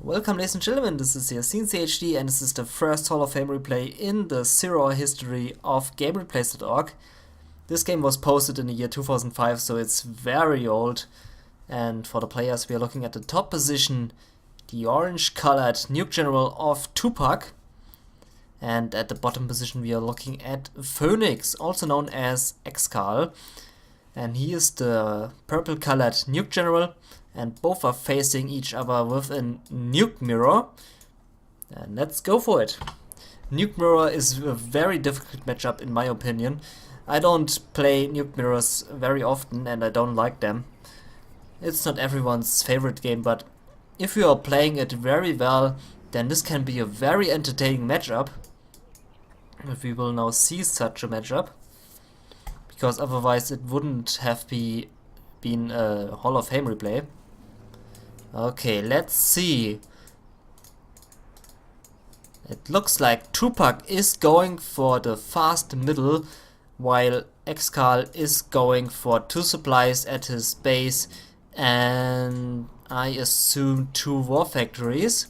Welcome ladies and gentlemen, this is your cncHD and this is the first Hall of Fame replay in the 0-hour history of gamereplays.org. This game was posted in the year 2005, so it's very old. And for the players, we are looking at the top position, the orange-colored nuke general of TuPaC. And at the bottom position, we are looking at Phoenix, also known as ExCaL. And he is the purple-colored nuke general. And both are facing each other with a nuke mirror. And let's go for it. Nuke mirror is a very difficult matchup in my opinion. I don't play nuke mirrors very often and I don't like them. It's not everyone's favorite game, but if you are playing it very well, then this can be a very entertaining matchup. If we will now see such a matchup, because otherwise it wouldn't have been a Hall of Fame replay. Okay, let's see. It looks like TuPaC is going for the fast middle, while ExCaL is going for 2 supplies at his base and I assume 2 war factories.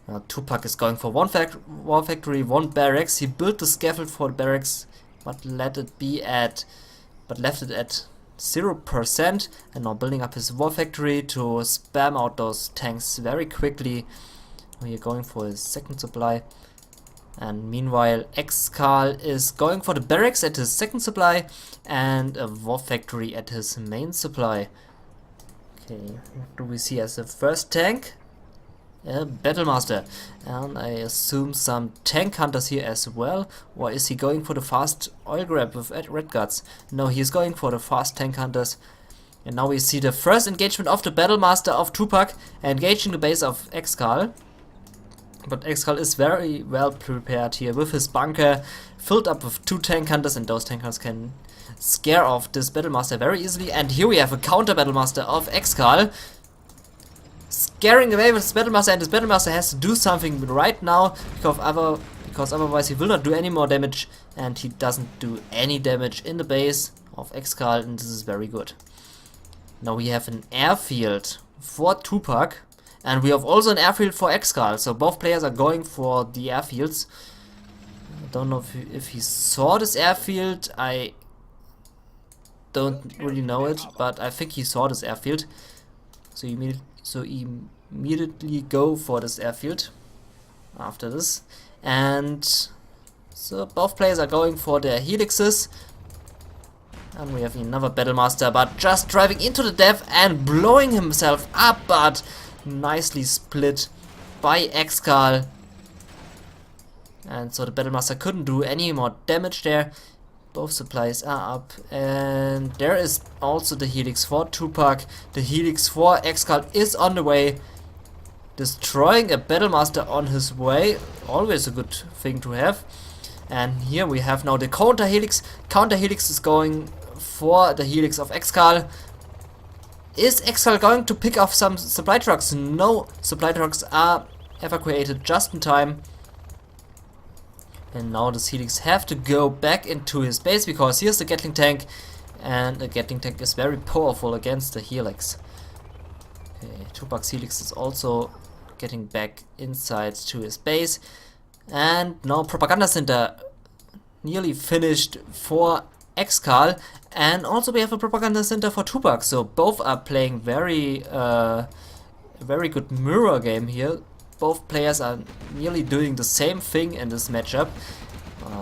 TuPaC is going for 1 war factory, 1 barracks. He built the scaffold for the barracks, but left it at 0%, and now building up his war factory to spam out those tanks very quickly. We are going for his second supply, and meanwhile ExCaL is going for the barracks at his second supply and a war factory at his main supply. Okay, what do we see as the first tank? A Battlemaster, and I assume some tank hunters here as well. Or is he going for the fast oil grab with red guards? No, he's going for the fast tank hunters. And now we see the first engagement of the Battlemaster of TuPaC engaging the base of ExCaL. But ExCaL is very well prepared here with his bunker filled up with 2 tank hunters, and those tank hunters can scare off this Battlemaster very easily. And here we have a counter Battlemaster of ExCaL scaring away with his Battlemaster, and this Battlemaster has to do something right now because otherwise he will not do any more damage, and he doesn't do any damage in the base of ExCaL, and this is very good. Now we have an airfield for TuPaC, and we have also an airfield for ExCaL, so both players are going for the airfields. I don't know if he saw this airfield. I don't really know it, but I think he saw this airfield. So immediately go for this airfield after this. And so both players are going for their helixes. And we have another Battlemaster, but just driving into the death and blowing himself up, but nicely split by ExCaL. And so the Battlemaster couldn't do any more damage there. Both supplies are up, and there is also the helix for TuPaC. The helix for ExCaL is on the way, destroying a Battlemaster on his way. Always a good thing to have. And here we have now the counter helix. Counter helix is going for the helix of ExCaL. Is ExCaL going to pick off some supply trucks? No, supply trucks are evacuated just in time. And now the helix have to go back into his base, because here's the Gatling tank, and the Gatling tank is very powerful against the helix. Okay, TuPaC's helix is also getting back inside to his base, and now propaganda center nearly finished for ExCaL, and also we have a propaganda center for TuPaC. So both are playing very good mirror game here. Both players are nearly doing the same thing in this matchup.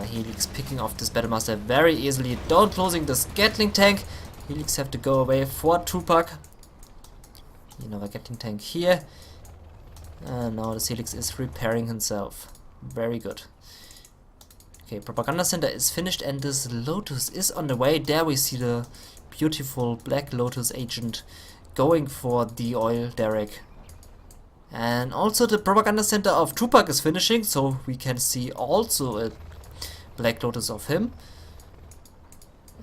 Helix picking off this Battlemaster very easily. Don't losing this Gatling tank. Helix have to go away for TuPaC. Another Gatling tank here. And now the Helix is repairing himself. Very good. Okay, propaganda center is finished, and this Lotus is on the way. There we see the beautiful black Lotus agent going for the oil derrick. And also the propaganda center of TuPaC is finishing, so we can see also a black Lotus of him.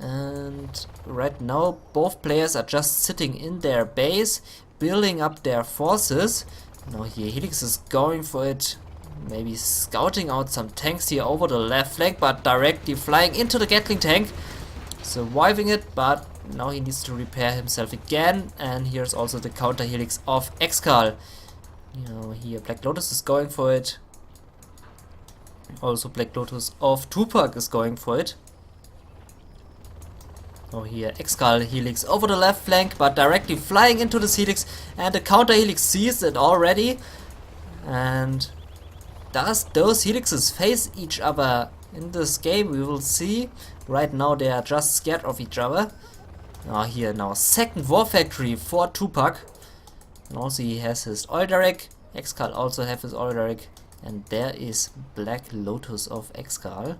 And right now both players are just sitting in their base, building up their forces. Now here Helix is going for it, maybe scouting out some tanks here over the left flank, but directly flying into the Gatling tank, surviving it, but now he needs to repair himself again. And here's also the counter helix of ExCaL. You know, here Black Lotus is going for it. Also Black Lotus of TuPaC is going for it. Oh, here ExCaL helix over the left flank, but directly flying into this helix, and the counter helix sees it already. And does those helixes face each other in this game? We will see. Right now they are just scared of each other. Oh, here now second war factory for TuPaC. And also he has his oil derrick. ExCaL also have his oil derrick. And there is Black Lotus of ExCaL.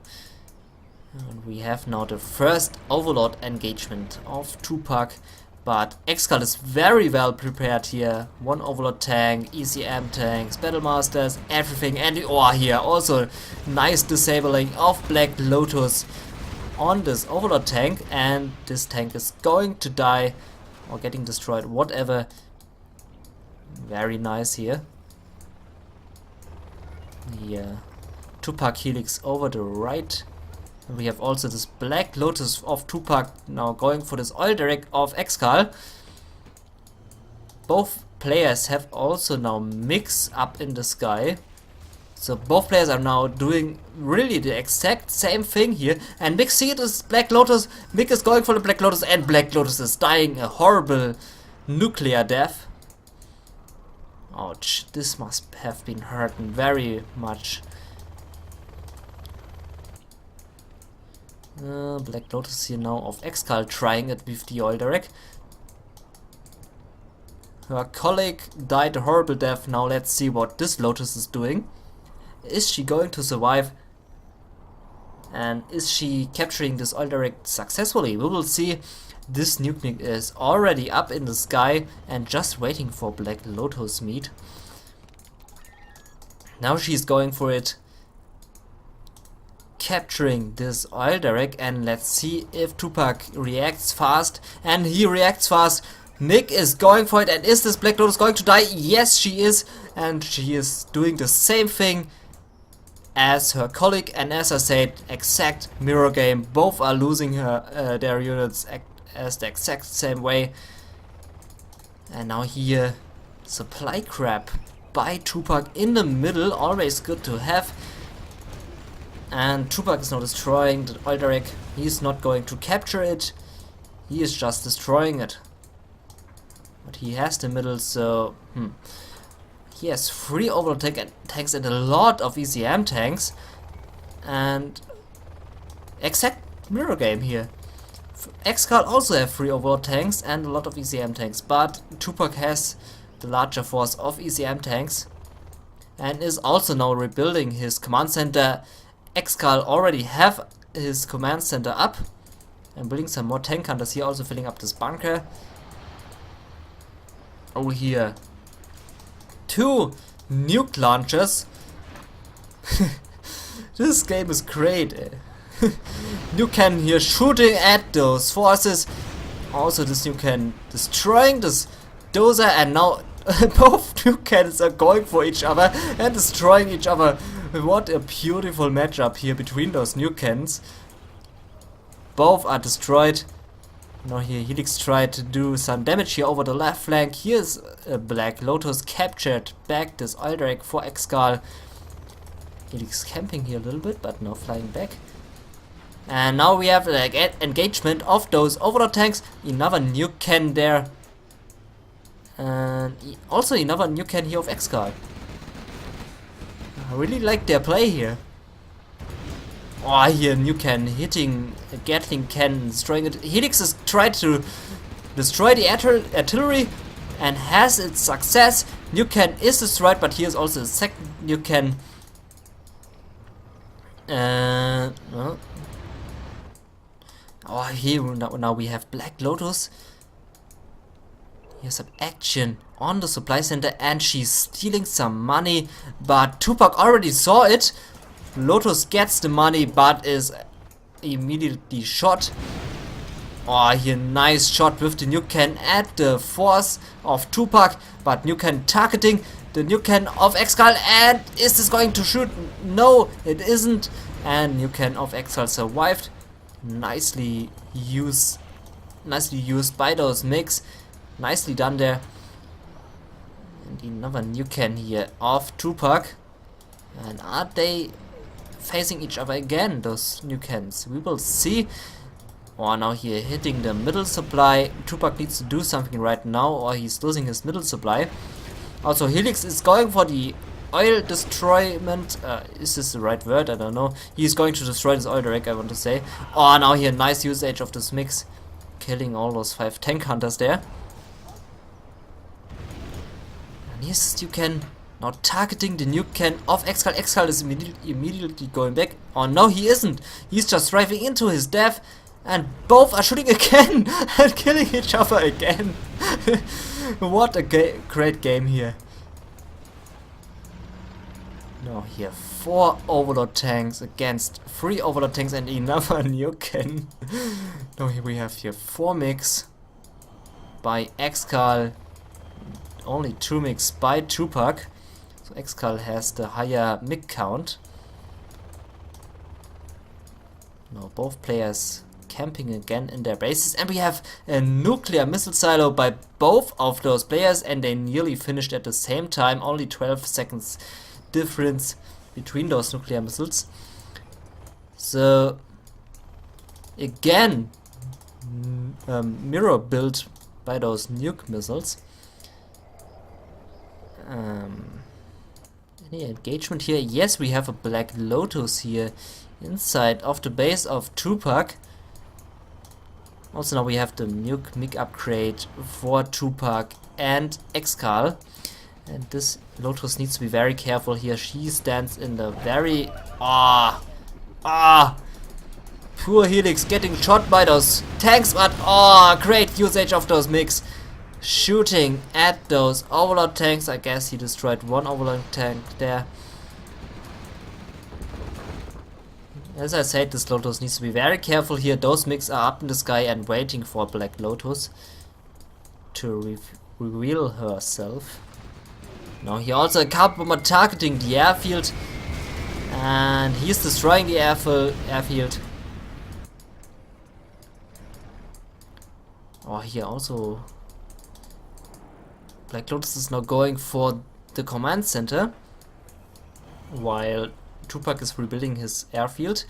And we have now the first Overlord engagement of TuPaC. But ExCaL is very well prepared here. One Overlord tank, ECM tanks, Battle Masters, everything. And here also nice disabling of Black Lotus on this Overlord tank. And this tank is going to die or getting destroyed, whatever. Very nice here. Yeah, TuPaC helix over the right. And we have also this Black Lotus of TuPaC now going for this oil derrick of ExCaL. Both players have also now mix up in the sky. So both players are now doing really the exact same thing here. And Mick sees this Black Lotus. Mick is going for the Black Lotus, and Black Lotus is dying a horrible nuclear death. Ouch, this must have been hurting very much. Black Lotus here now of ExCaL trying it with the oil derrick. Her colleague died a horrible death. Now let's see what this Lotus is doing. Is she going to survive? And is she capturing this oil derrick successfully? We will see. This nuke is already up in the sky and just waiting for Black Lotus meat. Now she's going for it, capturing this oil derrick, and let's see if TuPaC reacts fast. And he reacts fast. Nick is going for it, and is this Black Lotus going to die? Yes, she is, and she is doing the same thing as her colleague. And as I said, exact mirror game. Both are losing their units as the exact same way. And now here, supply crab by TuPaC in the middle, always good to have. And TuPaC is now destroying the oil derrick. He's not going to capture it, he is just destroying it. But he has the middle, so he has 3 Overlord tanks and a lot of ECM tanks. And exact mirror game here. ExCaL also have 3 Overlord tanks and a lot of ECM tanks, but TuPaC has the larger force of ECM tanks and is also now rebuilding his command center. ExCaL already have his command center up and building some more tank hunters here, also filling up this bunker. Oh, here 2 nuke launchers. This game is great. Nuke cannon here shooting at those forces. Also this nuke cannon destroying this dozer, and now both nuke cannons are going for each other and destroying each other. What a beautiful matchup here between those nuke cannons. Both are destroyed. Now here Helix tried to do some damage here over the left flank. Here's a Black Lotus captured back this oil derrick for ExCaL. Helix camping here a little bit, but now flying back. And now we have like engagement of those Overlord tanks. Another nuke cannon there. And also another nuke cannon here of ExCaL. I really like their play here. Oh, here nuke cannon hitting a Gatling cannon, destroying it. Helix has tried to destroy the artillery and has its success. Nuke cannon is destroyed, but here's also a second nuke cannon. Well. Oh, here now we have Black Lotus. Here's some action on the supply center, and she's stealing some money, but TuPaC already saw it. Lotus gets the money, but is immediately shot. Oh, here nice shot with the nuke cannon at the force of TuPaC, but nuke cannon targeting the nuke cannon of ExCaL, and is this going to shoot? No, it isn't. And nuke cannon of ExCaL survived. Nicely used by those MiGs. Nicely done there. And another nuke can here of TuPaC. And are they facing each other again, those nuke cans? We will see. Oh, now here hitting the middle supply. TuPaC needs to do something right now, or he's losing his middle supply. Also, Helix is going for the oil destroyment. Is this the right word? I don't know. He's going to destroy this oil rig, I want to say. Oh, now here, nice usage of this mix. Killing all those 5 tank hunters there. And yes, you can now targeting the nuke can of ExCaL. ExCaL is immediately going back. Oh no, he isn't. He's just driving into his death. And both are shooting again and killing each other again. What a great game here. Now here 4 Overlord tanks against 3 Overlord tanks and another nuke can. Now here we have here 4 mix by ExCaL, only 2 mix by TuPaC. So ExCaL has the higher mix count. Now both players camping again in their bases, and we have a nuclear missile silo by both of those players, and they nearly finished at the same time. Only 12 seconds difference between those nuclear missiles. So again, mirror built by those nuke missiles. Any engagement here? Yes, we have a black Lotus here inside of the base of TuPaC. Also now we have the nuke MiG upgrade for TuPaC and ExCaL. And this Lotus needs to be very careful here. She stands in the very... Poor Helix getting shot by those tanks, but great usage of those MiGs. Shooting at those Overlord tanks. I guess he destroyed one Overlord tank there. As I said, this Lotus needs to be very careful here. Those MiGs are up in the sky and waiting for Black Lotus to reveal herself. Now here also a car bomber targeting the airfield, and he's destroying the airfield. Oh, here also Black Lotus is now going for the command center, while TuPaC is rebuilding his airfield.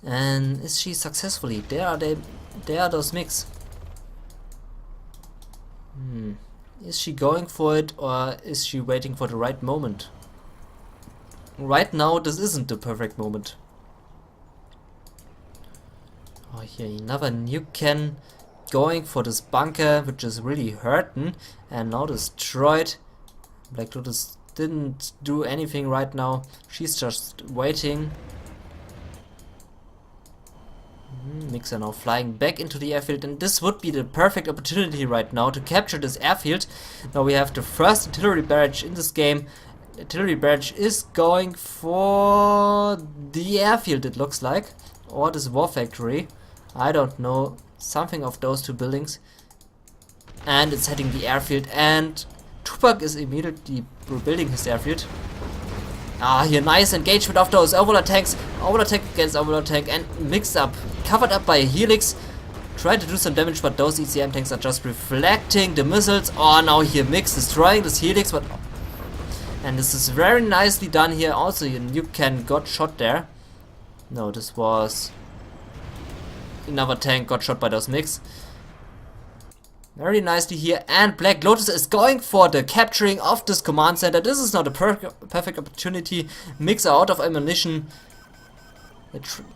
And is she successfully? There are those MiGs. Is she going for it, or is she waiting for the right moment? Right now this isn't the perfect moment. Oh, here another nuke can going for this bunker, which is really hurting, and now destroyed. Black Lotus didn't do anything right now. She's just waiting. MiGs are now flying back into the airfield, and this would be the perfect opportunity right now to capture this airfield. Now we have the first artillery barrage in this game. Artillery barrage is going for the airfield, it looks like, or this war factory. I don't know, something of those two buildings. And it's hitting the airfield, and TuPaC is immediately rebuilding his airfield. Here nice engagement of those Overlord tanks. Overlord tank against Overlord tank, and mixed up, covered up by a helix. Tried to do some damage, but those ECM tanks are just reflecting the missiles. Now here MiGs destroying this helix, but and this is very nicely done here. Also, your nuke can got shot there. No, this was another tank got shot by those MiGs. Very nicely here, and Black Lotus is going for the capturing of this command center. This is not a perfect opportunity. MiGs are out of ammunition.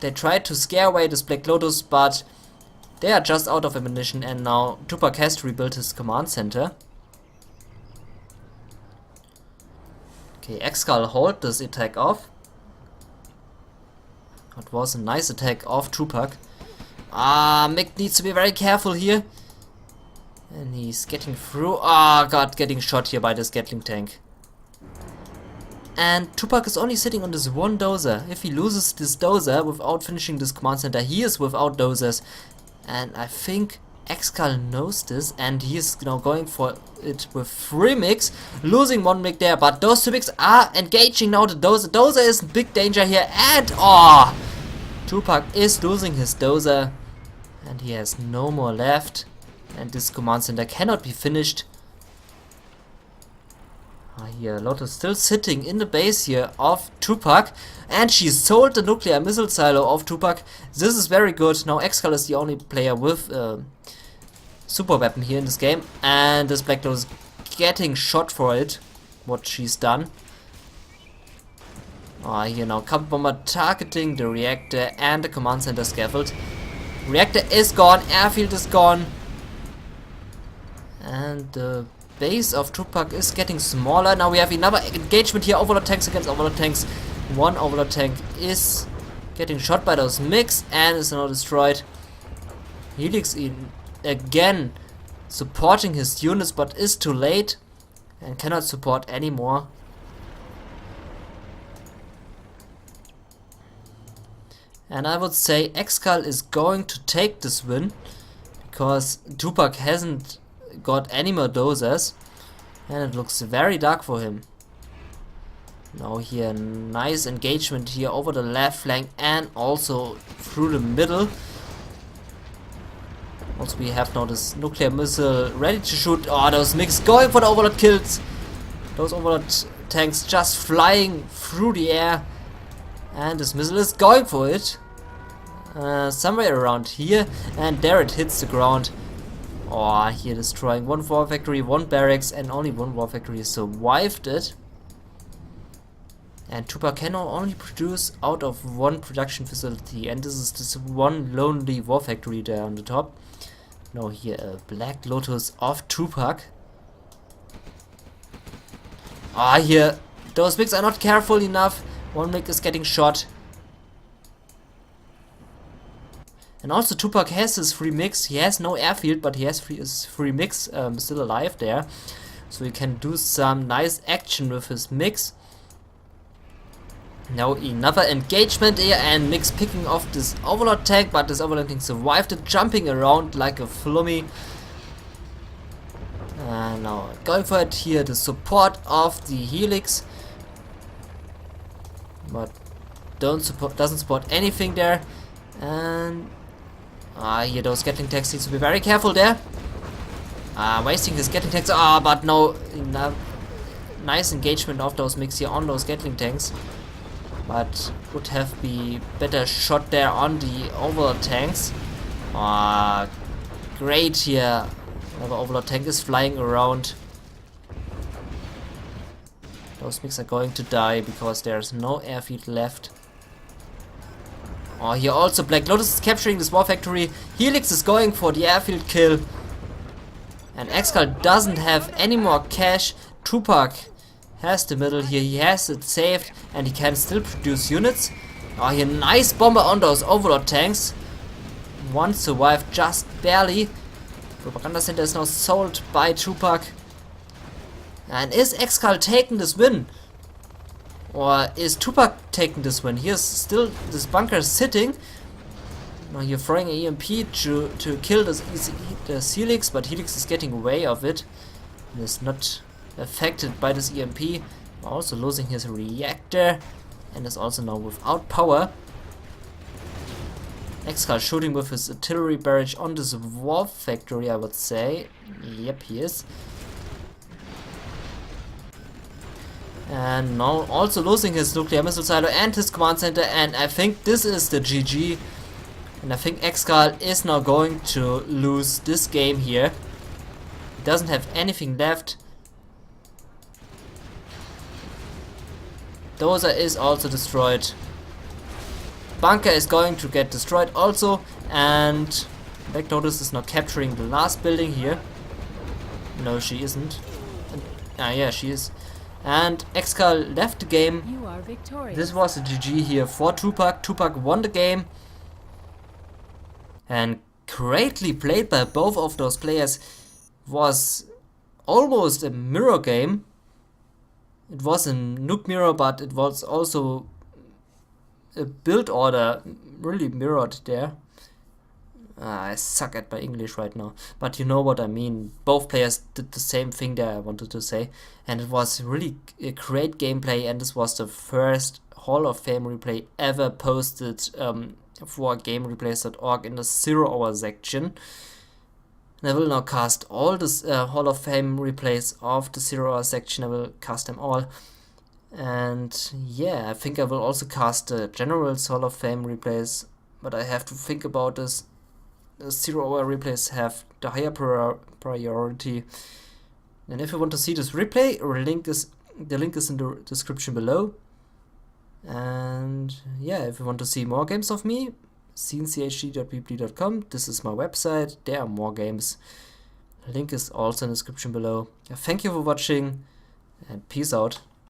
They tried to scare away this Black Lotus, but they are just out of ammunition, and now TuPaC has to rebuild his command center. Okay, ExCaL hold this attack off. That was a nice attack of TuPaC. MiG needs to be very careful here. And he's getting through. God, getting shot here by this Gatling tank. And TuPaC is only sitting on this one dozer. If he loses this dozer without finishing this command center, he is without dozers. And I think ExCaL knows this, and he is now going for it with 3 MiGs, losing 1 MiG there, but those 2 MiGs are engaging now the dozer. Dozer is in big danger here, and TuPaC is losing his dozer, and he has no more left. And this command center cannot be finished. here Lotus still sitting in the base here of TuPaC, and she sold the nuclear missile silo of TuPaC. This is very good. Now ExCaL is the only player with super weapon here in this game, and this Black Lotus getting shot for it, what she's done. Here now Combat Bomber targeting the reactor and the command center scaffold. Reactor is gone, Airfield is gone, and the base of TuPaC is getting smaller. Now we have another engagement here, Overlord tanks against Overlord tanks. One Overlord tank is getting shot by those MiGs and is now destroyed. Helix again supporting his units, but is too late and cannot support anymore. And I would say ExCaL is going to take this win, because TuPaC hasn't got any more doses, and it looks very dark for him. Now here, nice engagement here over the left flank and also through the middle. Also we have now this nuclear missile ready to shoot. Oh, those MiGs going for the Overlord kills. Those Overlord tanks just flying through the air. And this missile is going for it. Somewhere around here. And there it hits the ground. Oh, here destroying one war factory, one barracks, and only one war factory survived it. And TuPaC can only produce out of one production facility, and this is this one lonely war factory there on the top. Now here a Black Lotus of TuPaC. Here those MiGs are not careful enough. One MiG is getting shot. And also TuPaC has his free MiGs. He has no airfield, but he has his free MiGs still alive there. So he can do some nice action with his MiGs. Now another engagement here, and MiGs picking off this Overlord tank, but this Overlord tank survived it, jumping around like a flummy. And now going for it here, the support of the helix, but doesn't support anything there. And here those Gatling tanks needs to be very careful there. Wasting his Gatling tanks. But no, nice engagement of those MiGs here on those Gatling tanks. But would have been better shot there on the Overlord tanks. Great here. Another Overlord tank is flying around. Those MiGs are going to die because there's no airfield left. Here also Black Lotus is capturing this war factory. Helix is going for the airfield kill. And ExCaL doesn't have any more cash. TuPaC has the middle here, he has it saved, and he can still produce units. Here nice bomber on those Overlord tanks. One survived just barely. Propaganda center is now sold by TuPaC. And is ExCaL taking this win? Or is TuPaC taking this win? Here's still this bunker sitting. Now you're throwing an EMP to kill this helix, but helix is getting away of it. And is not affected by this EMP. Also losing his reactor, and is also now without power. ExCaL shooting with his artillery barrage on this war factory, I would say. Yep, he is. And now also losing his nuclear missile silo and his command center, and I think this is the GG. And I think ExCaL is now going to lose this game here. He doesn't have anything left. Dozer is also destroyed. Bunker is going to get destroyed also, and Black Lotus is now capturing the last building here. No, she isn't. Yeah, she is. And ExCaL left the game. You are victorious. This was a GG here for TuPaC. TuPaC won the game. And greatly played by both of those players. Was almost a mirror game. It was a nuke mirror, but it was also a build order really mirrored there. I suck at my English right now, but you know what I mean. Both players did the same thing there, I wanted to say, and it was really a great gameplay, and this was the first Hall of Fame replay ever posted for gamereplays.org in the 0 hour section. And I will now cast all this Hall of Fame replays of the 0 hour section. I will cast them all. And yeah, I think I will also cast the General's Hall of Fame replays, but I have to think about this. The 0 hour replays have the higher priority. And if you want to see this replay, the link is in the description below. And yeah, if you want to see more games of me, cncHD.bbly.com. This is my website. There are more games. The link is also in the description below. Thank you for watching, and peace out.